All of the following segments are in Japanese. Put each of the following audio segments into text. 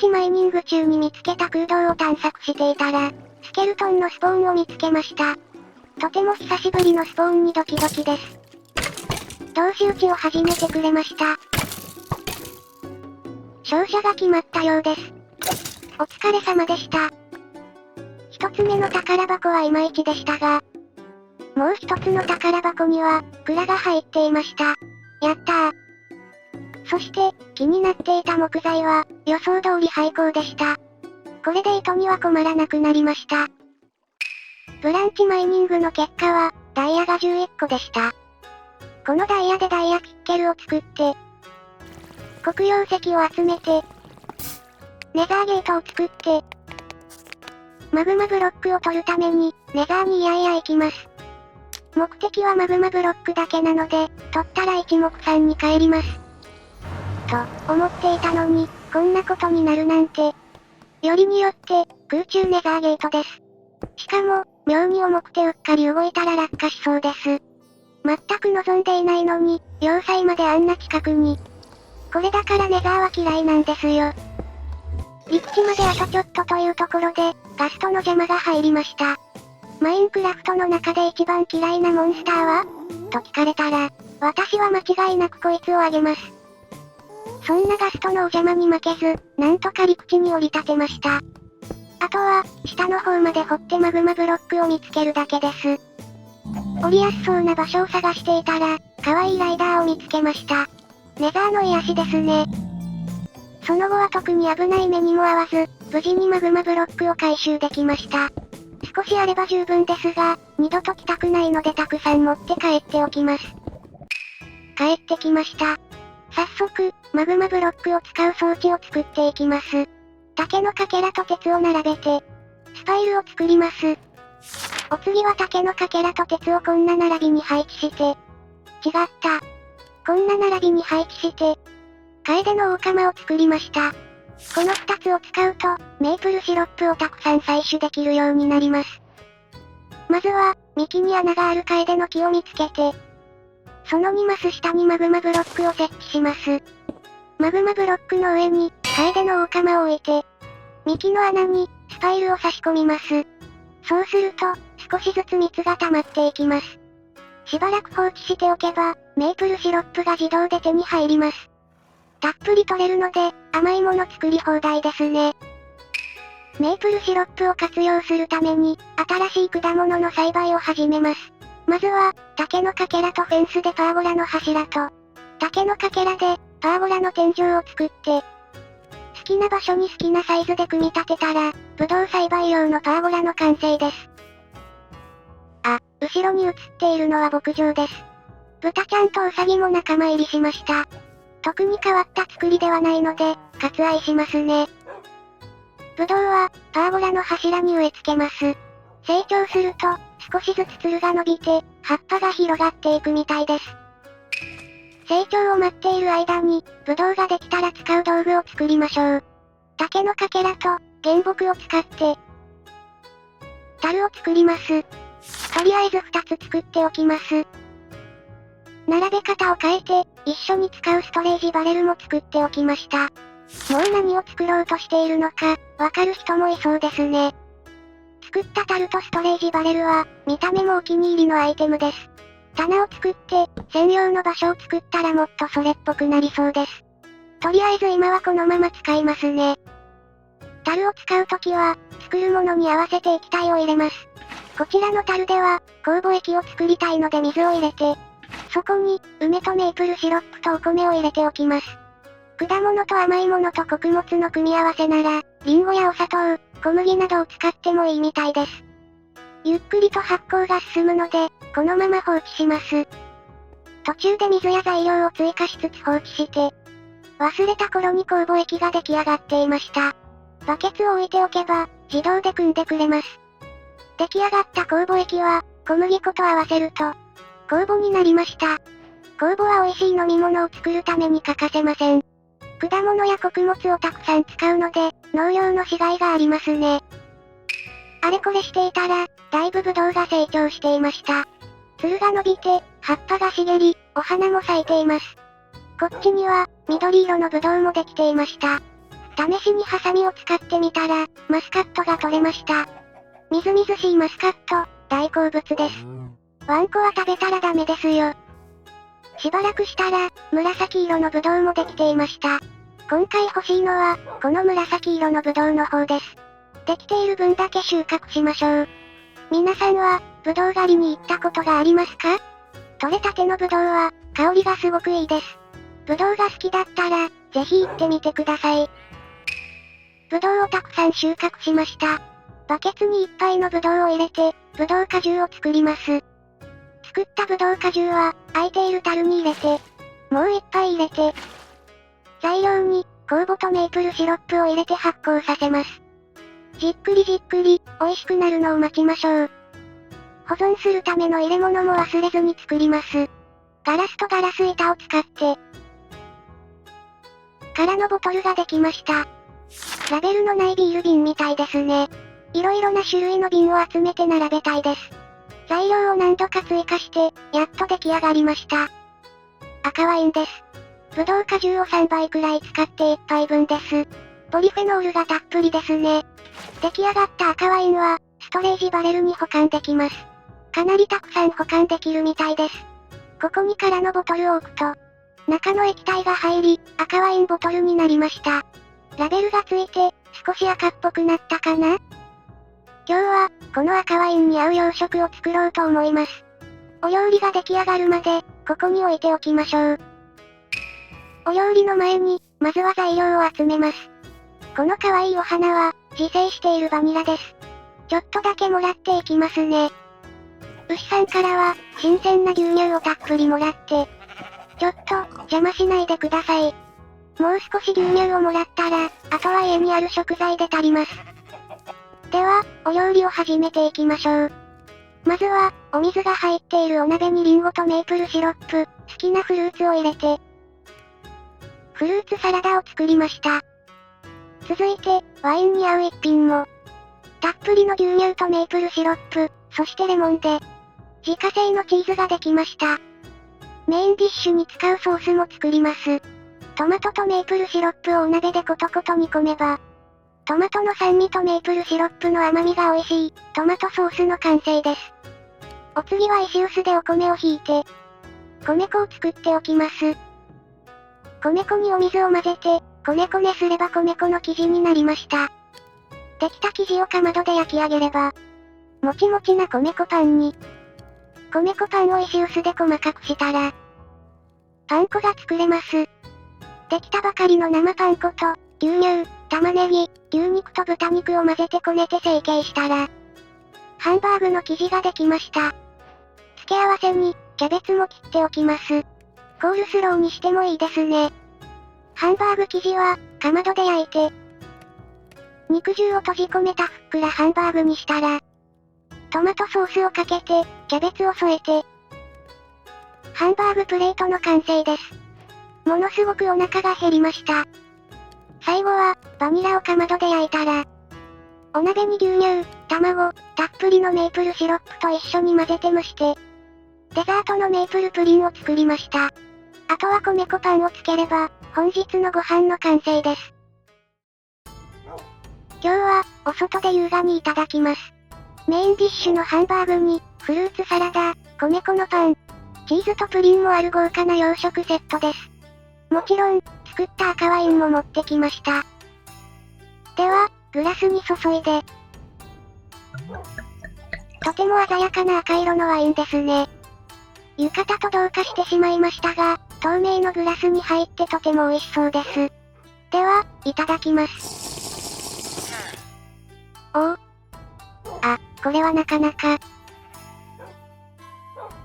チマイニング中に見つけた空洞を探索していたら、スケルトンのスポーンを見つけました。とても久しぶりのスポーンにドキドキです。同士討ちを始めてくれました。勝者が決まったようです。お疲れ様でした。一つ目の宝箱はいまいちでしたが、もう一つの宝箱には、蔵が入っていました。やったー。そして、気になっていた木材は、予想通り廃校でした。これで糸には困らなくなりました。ブランチマイニングの結果は、ダイヤが11個でした。このダイヤでダイヤキッケルを作って、黒曜石を集めて、ネザーゲートを作って、マグマブロックを取るために、ネザーにいやいや行きます。目的はマグマブロックだけなので、取ったら一目散に帰ります。と、思っていたのに、こんなことになるなんて。よりによって、空中ネザーゲートです。しかも、妙に重くてうっかり動いたら落下しそうです。全く望んでいないのに、要塞まであんな近くに。これだからネザーは嫌いなんですよ。陸地まであとちょっとというところで、ガストの邪魔が入りました。マインクラフトの中で一番嫌いなモンスターはと聞かれたら、私は間違いなくこいつをあげます。そんなガストのお邪魔に負けず、なんとか陸地に降り立てました。あとは、下の方まで掘ってマグマブロックを見つけるだけです。降りやすそうな場所を探していたら、可愛いライダーを見つけました。ネザーの癒しですね。その後は特に危ない目にも合わず、無事にマグマブロックを回収できました。少しあれば十分ですが、二度と来たくないのでたくさん持って帰っておきます。帰ってきました。早速、マグマブロックを使う装置を作っていきます。竹のかけらと鉄を並べて、スパイルを作ります。お次は竹のかけらと鉄をこんな並びに配置して、違った。こんな並びに配置して、カエデの大釜を作りました。この2つを使うと、メープルシロップをたくさん採取できるようになります。まずは、幹に穴があるカエデの木を見つけて、その2マス下にマグマブロックを設置します。マグマブロックの上に、カエデの大釜を置いて、幹の穴に、スパイルを差し込みます。そうすると、少しずつ蜜が溜まっていきます。しばらく放置しておけば、メープルシロップが自動で手に入ります。たっぷり取れるので、甘いもの作り放題ですね。メープルシロップを活用するために、新しい果物の栽培を始めます。まずは、竹のかけらとフェンスでパーゴラの柱と、竹のかけらで、パーゴラの天井を作って、好きな場所に好きなサイズで組み立てたら、ブドウ栽培用のパーゴラの完成です。あ、後ろに映っているのは牧場です。豚ちゃんとウサギも仲間入りしました。特に変わった作りではないので、割愛しますね。ブドウは、パーゴラの柱に植え付けます。成長すると、少しずつつるが伸びて、葉っぱが広がっていくみたいです。成長を待っている間に、ブドウができたら使う道具を作りましょう。竹のかけらと、原木を使って、樽を作ります。とりあえず2つ作っておきます。並べ方を変えて、一緒に使うストレージバレルも作っておきました。もう何を作ろうとしているのか、わかる人もいそうですね。作った樽とストレージバレルは、見た目もお気に入りのアイテムです。棚を作って、専用の場所を作ったらもっとそれっぽくなりそうです。とりあえず今はこのまま使いますね。樽を使うときは、作るものに合わせて液体を入れます。こちらの樽では、酵母液を作りたいので水を入れて、そこに、梅とメープルシロップとお米を入れておきます。果物と甘いものと穀物の組み合わせなら、リンゴやお砂糖、小麦などを使ってもいいみたいです。ゆっくりと発酵が進むので、このまま放置します。途中で水や材料を追加しつつ放置して、忘れた頃に酵母液が出来上がっていました。バケツを置いておけば、自動で汲んでくれます。出来上がった酵母液は、小麦粉と合わせると、酵母になりました。酵母は美味しい飲み物を作るために欠かせません。果物や穀物をたくさん使うので、農業のしがいがありますね。あれこれしていたら、だいぶブドウが成長していました。つるが伸びて、葉っぱが茂り、お花も咲いています。こっちには、緑色のブドウもできていました。試しにハサミを使ってみたら、マスカットが取れました。みずみずしいマスカット、大好物です。ワンコは食べたらダメですよ。しばらくしたら、紫色のブドウもできていました。今回欲しいのは、この紫色のブドウの方です。できている分だけ収穫しましょう。皆さんは、ブドウ狩りに行ったことがありますか？取れたてのブドウは、香りがすごくいいです。ブドウが好きだったら、ぜひ行ってみてください。ブドウをたくさん収穫しました。バケツにいっぱいのブドウを入れて、ブドウ果汁を作ります。作ったブドウ果汁は、空いている樽に入れて、もう一杯入れて、材料に、酵母とメープルシロップを入れて発酵させます。じっくりじっくり、美味しくなるのを待ちましょう。保存するための入れ物も忘れずに作ります。ガラスとガラス板を使って、空のボトルができました。ラベルのないビール瓶みたいですね。いろいろな種類の瓶を集めて並べたいです。材料を何度か追加して、やっと出来上がりました。赤ワインです。ブドウ果汁を3倍くらい使って1杯分です。ポリフェノールがたっぷりですね。出来上がった赤ワインは、ストレージバレルに保管できます。かなりたくさん保管できるみたいです。ここに空のボトルを置くと、中の液体が入り、赤ワインボトルになりました。ラベルがついて、少し赤っぽくなったかな？今日は、この赤ワインに合う洋食を作ろうと思います。お料理が出来上がるまで、ここに置いておきましょう。お料理の前に、まずは材料を集めます。この可愛いお花は、自生しているバニラです。ちょっとだけもらっていきますね。牛さんからは、新鮮な牛乳をたっぷりもらって、ちょっと、邪魔しないでください。もう少し牛乳をもらったら、あとは家にある食材で足ります。では、お料理を始めていきましょう。まずは、お水が入っているお鍋にリンゴとメープルシロップ、好きなフルーツを入れて、フルーツサラダを作りました。続いて、ワインに合う一品も。たっぷりの牛乳とメープルシロップ、そしてレモンで、自家製のチーズができました。メインディッシュに使うソースも作ります。トマトとメープルシロップをお鍋でコトコト煮込めば、トマトの酸味とメープルシロップの甘みが美味しい、トマトソースの完成です。お次は石臼でお米をひいて、米粉を作っておきます。米粉にお水を混ぜて、こねこねすれば米粉の生地になりました。できた生地をかまどで焼き上げれば、もちもちな米粉パンに、米粉パンを石臼で細かくしたら、パン粉が作れます。できたばかりの生パン粉と、牛乳、玉ねぎ、牛肉と豚肉を混ぜてこねて成形したら、ハンバーグの生地ができました。付け合わせに、キャベツも切っておきます。コールスローにしてもいいですね。ハンバーグ生地は、かまどで焼いて、肉汁を閉じ込めたふっくらハンバーグにしたら、トマトソースをかけて、キャベツを添えて、ハンバーグプレートの完成です。ものすごくお腹が減りました。最後は、バニラをかまどで焼いたら、お鍋に牛乳、卵、たっぷりのメープルシロップと一緒に混ぜて蒸して、デザートのメープルプリンを作りました。あとは米粉パンをつければ、本日のご飯の完成です。今日は、お外で優雅にいただきます。メインディッシュのハンバーグに、フルーツサラダ、米粉のパン、チーズとプリンもある豪華な洋食セットです。もちろん、作った赤ワインも持ってきました。では、グラスに注いで。とても鮮やかな赤色のワインですね。浴衣と同化してしまいましたが、透明のグラスに入ってとても美味しそうです。では、いただきます。おお。あ、これはなかなか。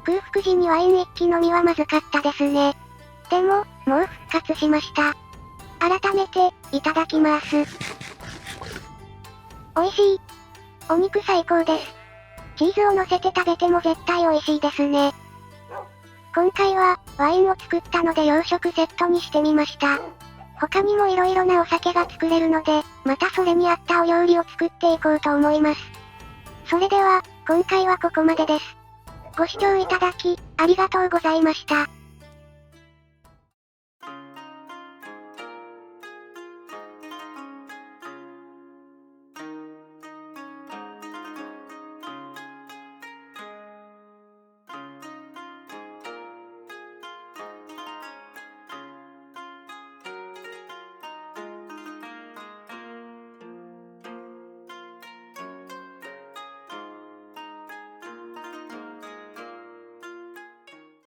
空腹時にワイン一気飲みはまずかったですね。でも、もう復活しました。改めて、いただきます。美味しい。お肉最高です。チーズを乗せて食べても絶対美味しいですね。今回は、ワインを作ったので洋食セットにしてみました。他にも色々なお酒が作れるので、またそれに合ったお料理を作っていこうと思います。それでは、今回はここまでです。ご視聴いただき、ありがとうございました。